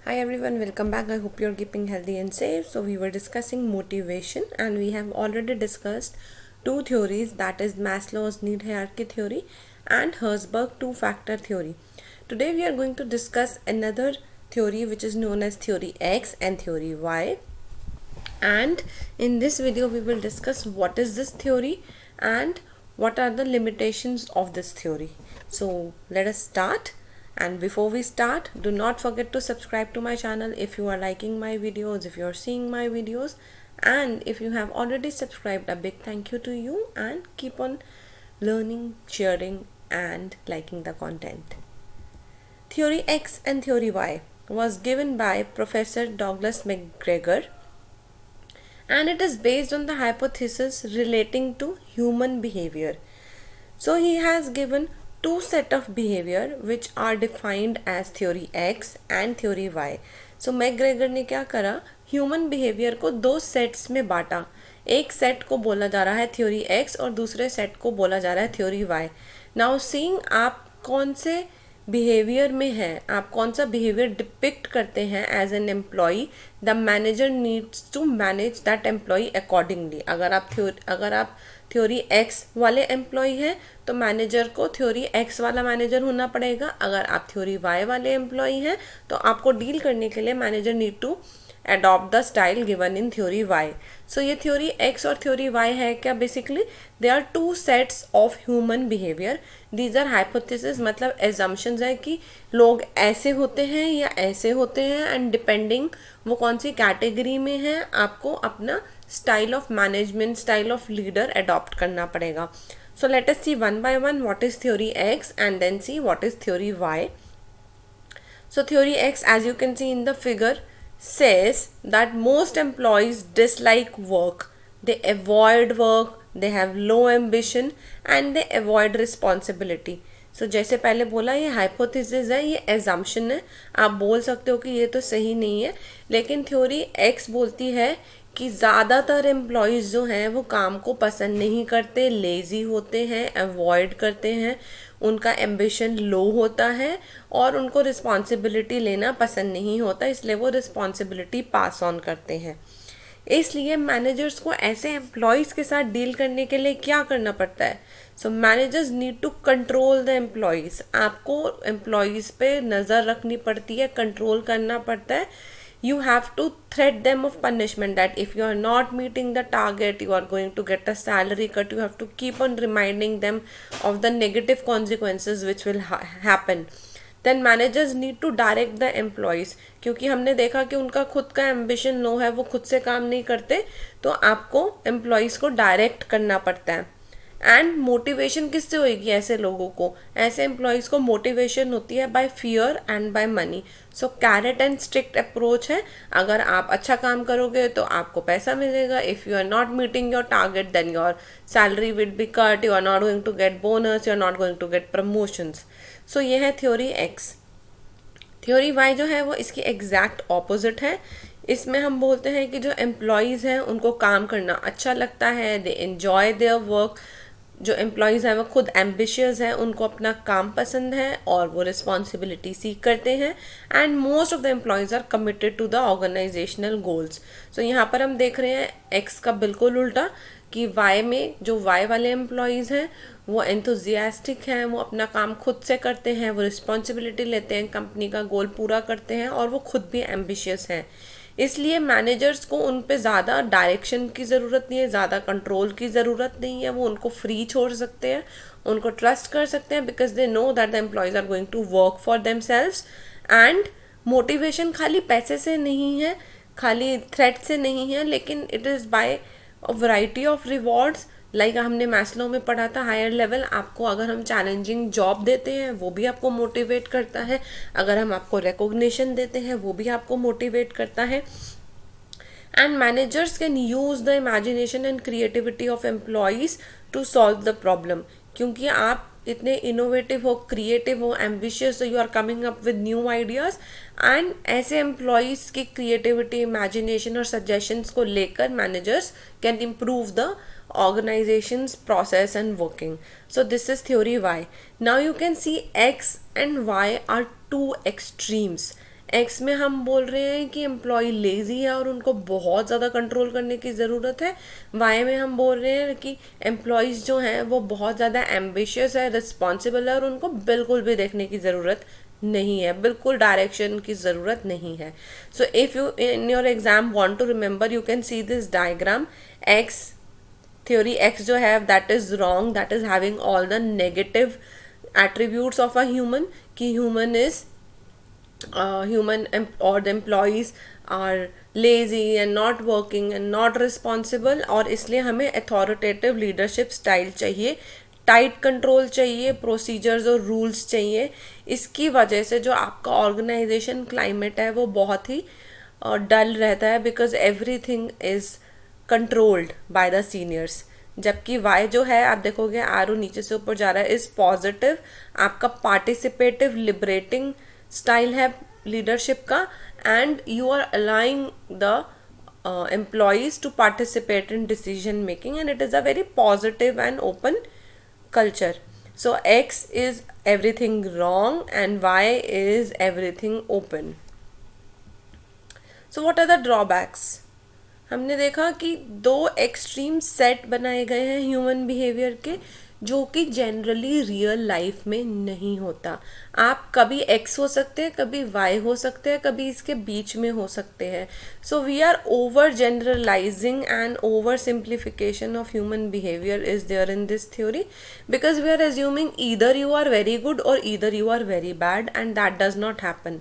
Hi everyone, welcome back. I hope you're keeping healthy and safe. So we were discussing motivation and we have already discussed two theories, that is Maslow's need hierarchy theory and Herzberg two-factor theory. Today we are going to discuss another theory which is known as theory X and theory Y. And in this video we will discuss what is this theory and what are the limitations of this theory. So let us start. And before we start, do not forget to subscribe to my channel if you are liking my videos, if you are seeing my videos, and if you have already subscribed, a big thank you to you, and keep on learning, sharing and liking the content. Theory X and Theory Y was given by Professor Douglas McGregor, and it is based on the hypothesis relating to human behavior. So he has given two set of behavior which are defined as theory X and theory Y. So McGregor ने क्या करा, human behaviour को दो sets में बांटा. एक set को बोला जा रहा है थ्योरी X और दूसरे सेट को बोला जा रहा है थ्योरी Y. नाउ सीइंग आप कौन से बिहेवियर में है, आप कौन सा बिहेवियर डिपिक्ट करते हैं as an employee, the manager needs to manage that employee accordingly. अगर आप थ्योरी एक्स वाले एम्प्लॉय हैं तो मैनेजर को थ्योरी एक्स वाला मैनेजर होना पड़ेगा. अगर आप थ्योरी वाई वाले एम्प्लॉय हैं तो आपको डील करने के लिए manager need to adopt the style given in theory Y. So ये theory X और theory Y है क्या? Basically they are two sets of human behavior. These are hypothesis, मतलब assumptions है कि लोग ऐसे होते हैं या ऐसे होते हैं, and depending वो कौन सी कैटेगरी में है आपको अपना style of management, style of leader adopt करना पड़ेगा. So let us see one by one what is theory X and then see what is theory Y. So theory X, as you can see in the figure, says that most employees dislike work, they avoid work, they have low ambition and they avoid responsibility. So जैसे पहले बोला, ये hypothesis है, ये assumption है. आप बोल सकते हो कि ये तो सही नहीं है, लेकिन थ्योरी X बोलती है कि ज़्यादातर एम्प्लॉयज़ जो हैं वो काम को पसंद नहीं करते, लेज़ी होते हैं, अवॉइड करते हैं, उनका एम्बिशन लो होता है और उनको रिस्पॉन्सिबिलिटी लेना पसंद नहीं होता, इसलिए वो रिस्पॉन्सिबिलिटी पास ऑन करते हैं. इसलिए मैनेजर्स को ऐसे एम्प्लॉयज़ के साथ डील करने के लिए क्या करना पड़ता है? So managers need to control the employees. आपको एम्प्लॉयज़ पे नज़र रखनी पड़ती है, कंट्रोल करना पड़ता है. You have to threat them of punishment, that if you are not meeting the target you are going to get a salary cut. You have to keep on reminding them of the negative consequences which will happen. Then managers need to direct the employees, क्योंकि हमने देखा कि उनका खुद का ambition लो है, वो खुद से काम नहीं करते, तो आपको employees को direct करना पड़ता है. एंड मोटिवेशन किससे होगी? ऐसे लोगों को, ऐसे एम्प्लॉयज़ को मोटिवेशन होती है by fear and by money. So carrot and strict approach है. अगर आप अच्छा काम करोगे तो आपको पैसा मिलेगा. If you are not meeting your target then your salary will be cut, you are not going to get bonus, you are not going to get promotions. So ये है थ्योरी एक्स. थ्योरी वाई जो है वो इसकी exact opposite है. इसमें हम बोलते हैं कि जो एम्प्लॉयज़ हैं उनको काम करना अच्छा लगता है, दे एन्जॉय देयर वर्क. जो एम्प्लॉयज़ हैं वो खुद एम्बिशियस हैं, उनको अपना काम पसंद है और वो रिस्पॉन्सिबिलिटी सीख करते हैं. And most of the employees are committed to the organizational goals. So यहाँ पर हम देख रहे हैं एक्स का बिल्कुल उल्टा, कि वाई में जो वाई वाले एम्प्लॉयज़ हैं वो एंथुजियास्टिक हैं, वो अपना काम खुद से करते हैं, वो रिस्पॉन्सिबिलिटी लेते हैं, कंपनी का गोल पूरा करते हैं और वो खुद भी एम्बिशियस हैं. इसलिए मैनेजर्स को उन पे ज़्यादा डायरेक्शन की ज़रूरत नहीं है, ज़्यादा कंट्रोल की ज़रूरत नहीं है. वो उनको फ्री छोड़ सकते हैं, उनको ट्रस्ट कर सकते हैं, because they know that the employees are going to work for themselves. And motivation खाली पैसे से नहीं है, खाली थ्रेट से नहीं है, लेकिन it is by a variety of rewards. Like हमने मैस्लो में पढ़ा था हायर लेवल, आपको अगर हम चैलेंजिंग जॉब देते हैं वो भी आपको मोटिवेट करता है, अगर हम आपको रिकॉग्निशन देते हैं वो भी आपको मोटिवेट करता है. And managers can use the imagination and creativity of employees to solve the problem. क्योंकि आप इतने इनोवेटिव हो, क्रिएटिव हो, एम्बिशियस हो, you are coming up with new ideas. And ऐसे एम्प्लॉयज़ की क्रिएटिविटी, इमेजिनेशन और सजेशंस को लेकर managers can improve the organization's process and working. So this is theory Y. Now you can see X and Y are two extremes. X में हम बोल रहे हैं कि एम्प्लॉय लेजी है और उनको बहुत ज़्यादा कंट्रोल करने की ज़रूरत है। वाई में हम बोल रहे हैं कि एम्प्लॉयज़ जो हैं वो बहुत ज़्यादा एम्बिशियस है, रिस्पॉन्सिबल है और उनको बिल्कुल भी देखने की ज़रूरत नहीं है, बिल्कुल डायरेक्शन की ज़रूरत नहीं है। So if you in your exam want to remember, you can see this diagram. X theory X जो है that is wrong, that is having all the negative attributes of a human, कि human is or the employees are lazy and not working and not responsible, और इसलिए हमें authoritative leadership style चाहिए, tight control चाहिए, procedures और rules चाहिए। इसकी वजह से जो आपका ऑर्गेनाइजेशन क्लाइमेट है वो बहुत ही डल रहता है, because everything is controlled by the seniors. जबकि वाई जो है आप देखोगे आरो नीचे से ऊपर जा रहा है, इज पॉजिटिव, आपका पार्टिसिपेटिव लिबरेटिंग स्टाइल है लीडरशिप का, and you are allowing the employees to participate in decision making, and it is a very positive and open culture. So X is everything wrong and Y is everything open. So what are the drawbacks? हमने देखा कि दो extreme set बनाए गए हैं human behaviour के, जो कि जनरली रियल लाइफ में नहीं होता। आप कभी एक्स हो सकते हैं, कभी वाई हो सकते हैं, कभी इसके बीच में हो सकते हैं। So we are overgeneralizing and oversimplification of human behaviour is there in this theory, because we are assuming either you are very good और either you are very bad, and that does not happen.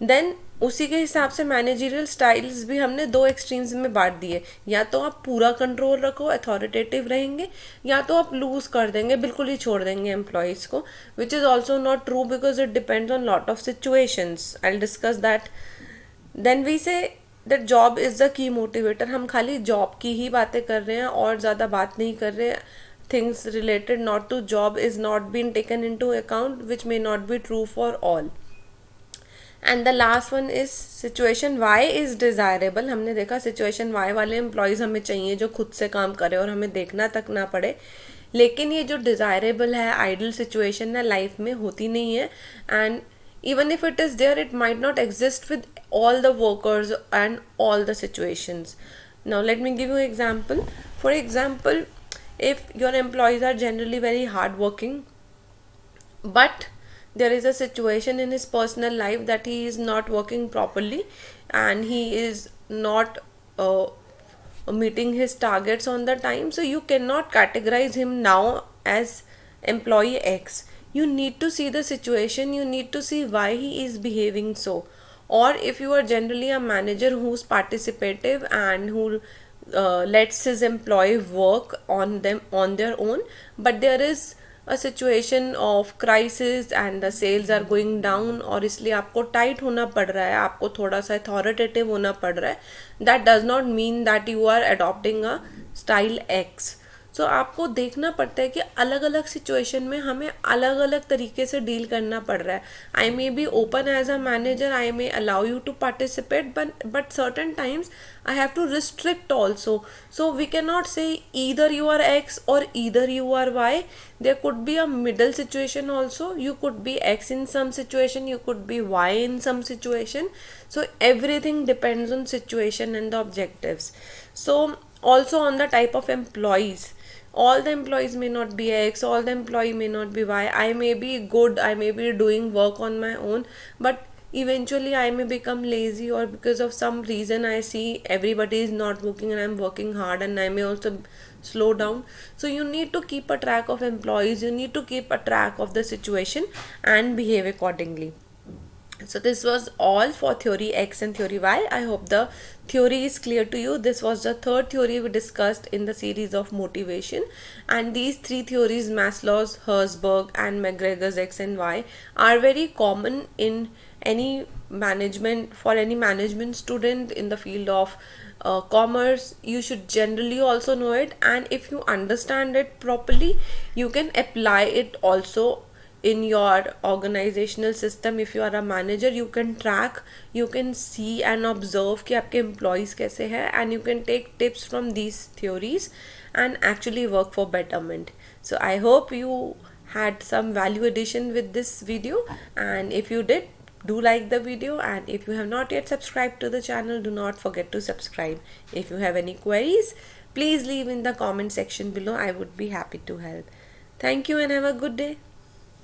Then उसी के हिसाब से managerial styles भी हमने दो extremes में बांट दिए, या तो आप पूरा कंट्रोल रखो, अथॉरिटेटिव रहेंगे, या तो आप लूज कर देंगे, बिल्कुल ही छोड़ देंगे एम्प्लॉयज़ को, which is also not true because it depends on lot of situations. I will discuss that. Then we say that job is the key motivator. हम खाली जॉब की ही बातें कर रहे हैं और ज़्यादा बात नहीं कर रहे। Things related not to job is not been taken in to account, which may not be true for all. And the last one is situation why is desirable. हमने देखा सिचुएशन वाई वाले एम्प्लॉयज़ हमें चाहिए जो खुद से काम करे और हमें देखना तक ना पड़े, लेकिन ये जो डिज़ायरेबल है आइडल सिचुएशन है लाइफ में होती नहीं है, and even if it is there it might not exist with all the workers and all the situations. Now let me give you an example. For example, if your employees are generally very hard working, but there is a situation in his personal life that he is not working properly and he is not meeting his targets on the time, so you cannot categorize him now as employee X. You need to see the situation, you need to see why he is behaving so. Or if you are generally a manager who's participative and who lets his employee work on them on their own, but there is a situation of crisis and the sales are going down और इसलिए आपको tight होना पड़ रहा है, आपको थोड़ा सा अथॉरिटेटिव होना पड़ रहा है, that does not mean that you are adopting a style X. सो आपको देखना पड़ता है कि अलग अलग सिचुएशन में हमें अलग अलग तरीके से डील करना पड़ रहा है। I may be open as a manager, I may allow you to participate, but certain times I have to restrict also. So we cannot say either you are X और either you are Y. There could be a middle situation also. You could be X in some situation, you could be Y in some situation. So everything depends on situation and the objectives. So also on the type of employees. All the employees may not be X, all the employee may not be Y. I may be good, I may be doing work on my own, but eventually I may become lazy, or because of some reason I see everybody is not working and I'm working hard, and I may also slow down. So you need to keep a track of employees, you need to keep a track of the situation and behave accordingly. So this was all for theory X and theory Y. I hope the theory is clear to you. This was the third theory we discussed in the series of motivation, and these three theories, Maslow's, Herzberg and McGregor's X and Y, are very common in any management, for any management student in the field of commerce. You should generally also know it, and if you understand it properly, you can apply it also in your organizational system. If you are a manager, you can track, you can see and observe कि आपके employees कैसे हैं, and you can take tips from these theories and actually work for betterment. So I hope you had some value addition with this video, and if you did, Do like the video, and if you have not yet subscribed to the channel, do not forget to subscribe. If you have any queries, please leave in the comment section below. I would be happy to help. Thank you and have a good day.